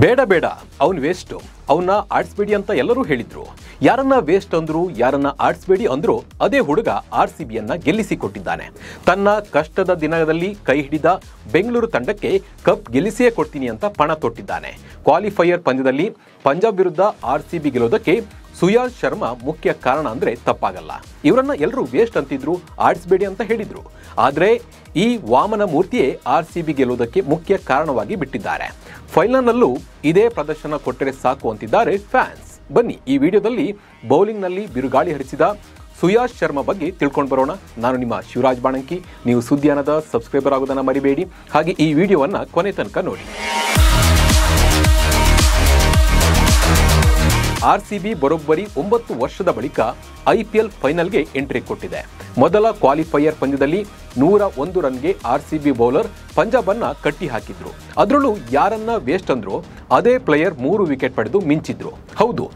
ಬೇಡ ಬೇಡ ಅವನು ವೇಸ್ಟ್, ಅವನ್ನ ಆಡಿಸಬೇಡಿ ಅಂತ ಎಲ್ಲರೂ ಹೇಳಿದ್ರು. ಯಾರನ್ನ ವೇಸ್ಟ್ ಅಂದ್ರು, ಯಾರನ್ನ ಆಡಿಸಬೇಡಿ ಅಂದ್ರು, ಅದೇ ಹುಡುಗ RCBಯನ್ನ ಗೆಲ್ಲಿಸಿಕೊಟ್ಟಿದ್ದಾನೆ. ತನ್ನ ಕಷ್ಟದ ದಿನದಲ್ಲಿ ಕೈ ಹಿಡಿದ ಬೆಂಗಳೂರು ತಂಡಕ್ಕೆ ಕಪ್ ಗೆಲ್ಲಿಸಿಯೇ ಕೊಡ್ತೀನಿ ಅಂತ ಪಣ ತೊಟ್ಟಿದ್ದಾನೆ. ಕ್ವಾಲಿಫೈಯರ್ ಪಂದ್ಯದಲ್ಲಿ ಪಂಜಾಬ್ ವಿರುದ್ಧ RCB ಗೆಲ್ಲೋದಕ್ಕೆ ಸುಯಾಶ್ ಶರ್ಮಾ ಮುಖ್ಯ ಕಾರಣ ಅಂದ್ರೆ ತಪ್ಪಾಗಲ್ಲ. ಇವರನ್ನ ಎಲ್ಲರೂ ವೇಸ್ಟ್ ಅಂತಿದ್ರು, ಆಡಿಸಬೇಡಿ ಅಂತ ಹೇಳಿದ್ರು. ಆದರೆ ಈ ವಾಮನ ಮೂರ್ತಿಯೇ RCB ಗೆಲ್ಲೋದಕ್ಕೆ ಮುಖ್ಯ ಕಾರಣವಾಗಿ ಬಿಟ್ಟಿದ್ದಾರೆ. ಫೈನಲ್ನಲ್ಲೂ ಇದೇ ಪ್ರದರ್ಶನ ಕೊಟ್ಟರೆ ಸಾಕು ಅಂತಿದ್ದಾರೆ ಫ್ಯಾನ್ಸ್. ಬನ್ನಿ ಈ ವಿಡಿಯೋದಲ್ಲಿ ಬೌಲಿಂಗ್ನಲ್ಲಿ ಬಿರುಗಾಳಿ ಹರಿಸಿದ ಸುಯಾಶ್ ಶರ್ಮಾ ಬಗ್ಗೆ ತಿಳ್ಕೊಂಡು ಬರೋಣ. ನಾನು ನಿಮ್ಮ ಶಿವರಾಜ್ ಬಾಣಂಕಿ. ನೀವು ಸುದ್ದಿಯಾನದ ಸಬ್ಸ್ಕ್ರೈಬರ್ ಆಗೋದನ್ನು ಮರಿಬೇಡಿ. ಹಾಗೆ ಈ ವಿಡಿಯೋವನ್ನ ಕೊನೆ ತನಕ ನೋಡಿ. RCB ಬರೋಬ್ಬರಿ 9 ವರ್ಷದ ಬಳಿಕ IPL ಫೈನಲ್ಗೆ ಎಂಟ್ರಿ ಕೊಟ್ಟಿದೆ. ಮೊದಲ ಕ್ವಾಲಿಫೈಯರ್ ಪಂದ್ಯದಲ್ಲಿ 101 ರನ್ಗೆ RCB ಬೌಲರ್ ಪಂಜಾಬ್ ಅನ್ನ ಕಟ್ಟಿ ಹಾಕಿದ್ರು. ಅದರಲ್ಲೂ ಯಾರನ್ನ ವೇಸ್ಟ್ ಅಂದ್ರು ಅದೇ ಪ್ಲೇಯರ್ 3 ವಿಕೆಟ್ ಪಡೆದು ಮಿಂಚಿದ್ರು. ಹೌದು,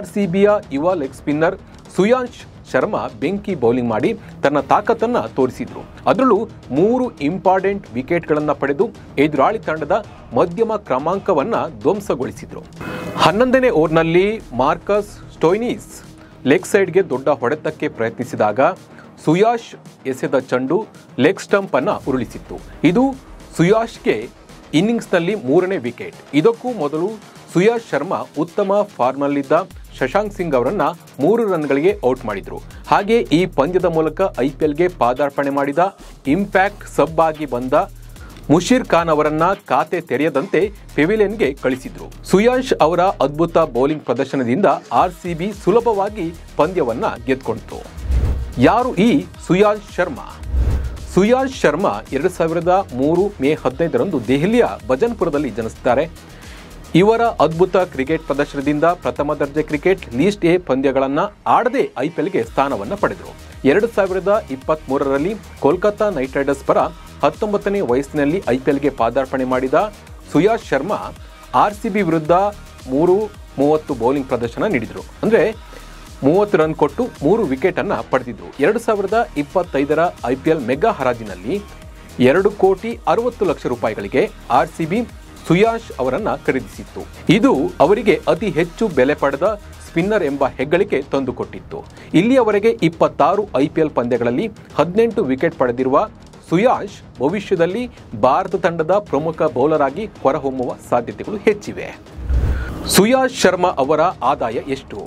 RCBಯ ಯುವ ಲೆಗ್ ಸ್ಪಿನ್ನರ್ ಸುಯಾಶ್ ಶರ್ಮಾ ಬೆಂಕಿ ಬೌಲಿಂಗ್ ಮಾಡಿ ತನ್ನ ತಾಕತ್ತನ್ನ ತೋರಿಸಿದ್ರು. ಅದರಲ್ಲೂ 3 ಇಂಪಾರ್ಟೆಂಟ್ ವಿಕೆಟ್ಗಳನ್ನು ಪಡೆದು ಎದುರಾಳಿ ತಂಡದ ಮಧ್ಯಮ ಕ್ರಮಾಂಕವನ್ನ ಧ್ವಂಸಗೊಳಿಸಿದ್ರು. 11ನೇ ಓವರ್ನಲ್ಲಿ ಮಾರ್ಕಸ್ ಸ್ಟೋಯ್ನಿಸ್ ಲೆಗ್ ಸೈಡ್ಗೆ ದೊಡ್ಡ ಹೊಡೆತಕ್ಕೆ ಪ್ರಯತ್ನಿಸಿದಾಗ ಸುಯಾಶ್ ಎಸೆದ ಚೆಂಡು ಲೆಗ್ ಸ್ಟಂಪ್ ಅನ್ನ ಉರುಳಿಸಿತ್ತು. ಇದು ಸುಯಾಶ್ಗೆ ಇನ್ನಿಂಗ್ಸ್ನಲ್ಲಿ 3ನೇ ವಿಕೆಟ್. ಇದಕ್ಕೂ ಮೊದಲು ಸುಯಾಶ್ ಶರ್ಮಾ ಉತ್ತಮ ಫಾರ್ಮ್ನಲ್ಲಿದ್ದ ಶಶಾಂಕ್ ಸಿಂಗ್ ಅವರನ್ನ 3 ರನ್ಗಳಿಗೆ ಔಟ್ ಮಾಡಿದ್ರು. ಹಾಗೆ ಈ ಪಂದ್ಯದ ಮೂಲಕ IPLಗೆ ಪಾದಾರ್ಪಣೆ ಮಾಡಿದ ಇಂಪ್ಯಾಕ್ಟ್ ಸಬ್ ಆಗಿ ಬಂದ ಮುಷೀರ್ ಖಾನ್ ಅವರನ್ನ ಖಾತೆ ತೆರೆಯದಂತೆ ಪೆವಿಲಿಯನ್ಗೆ ಕಳಿಸಿದ್ರು. ಸುಯಾಶ್ ಅವರ ಅದ್ಭುತ ಬೌಲಿಂಗ್ ಪ್ರದರ್ಶನದಿಂದ RCB ಸುಲಭವಾಗಿ ಪಂದ್ಯವನ್ನ ಗೆದ್ಕೊಂಡಿತು. ಯಾರು ಈ ಸುಯಾಶ್ ಶರ್ಮಾ? ಸುಯಾಶ್ ಶರ್ಮಾ 2003 ಮೇ 15ರಂದು ದೆಹಲಿಯ ಭಜನ್ಪುರದಲ್ಲಿ ಜನಿಸುತ್ತಾರೆ. ಇವರ ಅದ್ಭುತ ಕ್ರಿಕೆಟ್ ಪ್ರದರ್ಶನದಿಂದ ಪ್ರಥಮ ದರ್ಜೆ ಕ್ರಿಕೆಟ್ ಲೀಸ್ಟ್ ಎ ಪಂದ್ಯಗಳನ್ನು ಆಡದೆ IPLಗೆ ಸ್ಥಾನವನ್ನು ಪಡೆದರು. 2023ರಲ್ಲಿ ಕೋಲ್ಕತ್ತಾ ನೈಟ್ ರೈಡರ್ಸ್ ಪರ 19ನೇ ವಯಸ್ಸಿನಲ್ಲಿ IPLಗೆ ಪಾದಾರ್ಪಣೆ ಮಾಡಿದ ಸುಯಾಶ್ ಶರ್ಮಾ RCB ವಿರುದ್ಧ 30 ಬೌಲಿಂಗ್ ಪ್ರದರ್ಶನ ನೀಡಿದರು. ಅಂದರೆ 30 ರನ್ ಕೊಟ್ಟು 3 ವಿಕೆಟ್ ಅನ್ನ ಪಡೆದಿದ್ರು. 2025ರ IPL ಮೆಗಾ ಹರಾಜಿನಲ್ಲಿ 2,60,00,000 ರೂಪಾಯಿಗಳಿಗೆ RCB ಸುಯಾಶ್ ಅವರನ್ನ ಖರೀದಿಸಿತ್ತು. ಇದು ಅವರಿಗೆ ಅತಿ ಹೆಚ್ಚು ಬೆಲೆ ಪಡೆದ ಸ್ಪಿನ್ನರ್ ಎಂಬ ಹೆಗ್ಗಳಿಕೆ ತಂದುಕೊಟ್ಟಿತ್ತು. ಇಲ್ಲಿಯವರೆಗೆ 26 IPL ಪಂದ್ಯಗಳಲ್ಲಿ 18 ವಿಕೆಟ್ ಪಡೆದಿರುವ ಸುಯಾಶ್ ಭವಿಷ್ಯದಲ್ಲಿ ಭಾರತ ತಂಡದ ಪ್ರಮುಖ ಬೌಲರ್ ಆಗಿ ಹೊರಹೊಮ್ಮುವ ಸಾಧ್ಯತೆಗಳು ಹೆಚ್ಚಿವೆ. ಸುಯಾಶ್ ಶರ್ಮಾ ಅವರ ಆದಾಯ ಎಷ್ಟು?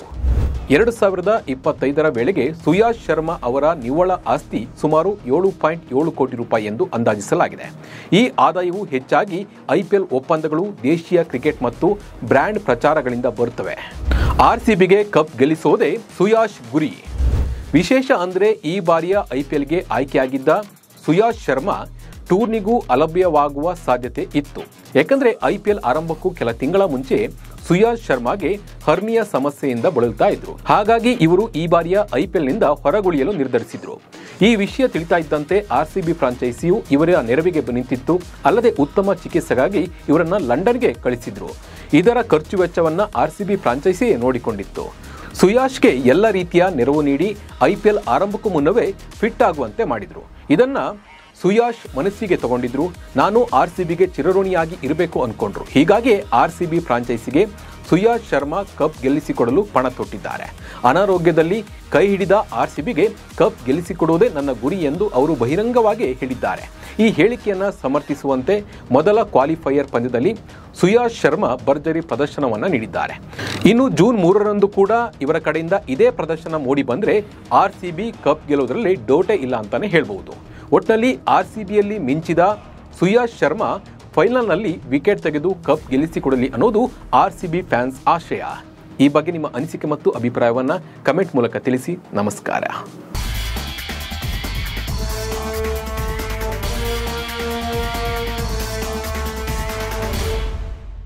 2025ರ ವೇಳೆಗೆ ಸುಯಾಶ್ ಶರ್ಮಾ ಅವರ ನಿವ್ವಳ ಆಸ್ತಿ ಸುಮಾರು 7.7 ಕೋಟಿ ರೂಪಾಯಿ ಎಂದು ಅಂದಾಜಿಸಲಾಗಿದೆ. ಈ ಆದಾಯವು ಹೆಚ್ಚಾಗಿ IPL ಒಪ್ಪಂದಗಳು, ದೇಶೀಯ ಕ್ರಿಕೆಟ್ ಮತ್ತು ಬ್ರ್ಯಾಂಡ್ ಪ್ರಚಾರಗಳಿಂದ ಬರುತ್ತವೆ. RCBಗೆ ಕಪ್ ಗೆಲ್ಲಿಸೋದೇ ಸುಯಾಶ್ ಗುರಿ. ವಿಶೇಷ ಅಂದರೆ ಈ ಬಾರಿಯ IPLಗೆ ಆಯ್ಕೆಯಾಗಿದ್ದ ಸುಯಾಶ್ ಶರ್ಮಾ ಟೂರ್ನಿಗೂ ಅಲಭ್ಯವಾಗುವ ಸಾಧ್ಯತೆ ಇತ್ತು. ಯಾಕಂದ್ರೆ IPL ಆರಂಭಕ್ಕೂ ಕೆಲ ತಿಂಗಳ ಮುಂಚೆ ಸುಯಾಶ್ ಶರ್ಮಾಗೆ ಹರ್ನಿಯ ಸಮಸ್ಯೆಯಿಂದ ಬಳಲ್ತಾ ಇದ್ರು. ಹಾಗಾಗಿ ಇವರು ಈ ಬಾರಿಯ IPLನಿಂದ ಹೊರಗುಳಿಯಲು ನಿರ್ಧರಿಸಿದ್ರು. ಈ ವಿಷಯ ತಿಳಿತಾ ಇದ್ದಂತೆ RCB ಫ್ರಾಂಚೈಸಿಯು ಇವರ ನೆರವಿಗೆ ನಿಂತಿತ್ತು. ಅಲ್ಲದೆ ಉತ್ತಮ ಚಿಕಿತ್ಸೆಗಾಗಿ ಇವರನ್ನ ಲಂಡನ್ಗೆ ಕಳಿಸಿದ್ರು. ಇದರ ಖರ್ಚು ವೆಚ್ಚವನ್ನ RCB ಫ್ರಾಂಚೈಸಿಯೇ ನೋಡಿಕೊಂಡಿತ್ತು. ಸುಯಾಶ್ಗೆ ಎಲ್ಲ ರೀತಿಯ ನೆರವು ನೀಡಿ IPL ಆರಂಭಕ್ಕೂ ಮುನ್ನವೇ ಫಿಟ್ ಆಗುವಂತೆ ಮಾಡಿದ್ರು. ಇದನ್ನ ಸುಯಾಶ್ ಮನಸ್ಸಿಗೆ ತಗೊಂಡಿದ್ರು. ನಾನು RCBಗೆ ಚಿರಋಣಿಯಾಗಿ ಇರಬೇಕು ಅನ್ಕೊಂಡ್ರು. ಹೀಗಾಗಿ RCB ಫ್ರಾಂಚೈಸಿಗೆ ಸುಯಾಶ್ ಶರ್ಮಾ ಕಪ್ ಗೆಲ್ಲಿಸಿಕೊಡಲು ಪಣ ತೊಟ್ಟಿದ್ದಾರೆ. ಅನಾರೋಗ್ಯದಲ್ಲಿ ಕೈ ಹಿಡಿದ RCBಗೆ ಕಪ್ ಗೆಲ್ಲಿಸಿಕೊಡುವುದೇ ನನ್ನ ಗುರಿ ಎಂದು ಅವರು ಬಹಿರಂಗವಾಗಿ ಹೇಳಿದ್ದಾರೆ. ಈ ಹೇಳಿಕೆಯನ್ನು ಸಮರ್ಥಿಸುವಂತೆ ಮೊದಲ ಕ್ವಾಲಿಫೈಯರ್ ಪಂದ್ಯದಲ್ಲಿ ಸುಯಾಶ್ ಶರ್ಮಾ ಭರ್ಜರಿ ಪ್ರದರ್ಶನವನ್ನು ನೀಡಿದ್ದಾರೆ. ಇನ್ನು ಜೂನ್ 3ರಂದು ಕೂಡ ಇವರ ಕಡೆಯಿಂದ ಇದೇ ಪ್ರದರ್ಶನ ಮೂಡಿ ಬಂದರೆ RCB ಕಪ್ ಗೆಲ್ಲುವುದರಲ್ಲಿ ಡೌಟೇ ಇಲ್ಲ ಅಂತಾನೆ ಹೇಳ್ಬಹುದು. ಒಟ್ಟಿನಲ್ಲಿ RCBಯಲ್ಲಿ ಮಿಂಚಿದ ಸುಯಾಶ್ ಶರ್ಮಾ ಫೈನಲ್ನಲ್ಲಿ ವಿಕೆಟ್ ತೆಗೆದು ಕಪ್ ಗೆಲ್ಲಿಸಿಕೊಡಲಿ ಅನ್ನೋದು RCB ಫ್ಯಾನ್ಸ್ ಆಶಯ. ಈ ಬಗ್ಗೆ ನಿಮ್ಮ ಅನಿಸಿಕೆ ಮತ್ತು ಅಭಿಪ್ರಾಯವನ್ನು ಕಮೆಂಟ್ ಮೂಲಕ ತಿಳಿಸಿ. ನಮಸ್ಕಾರ.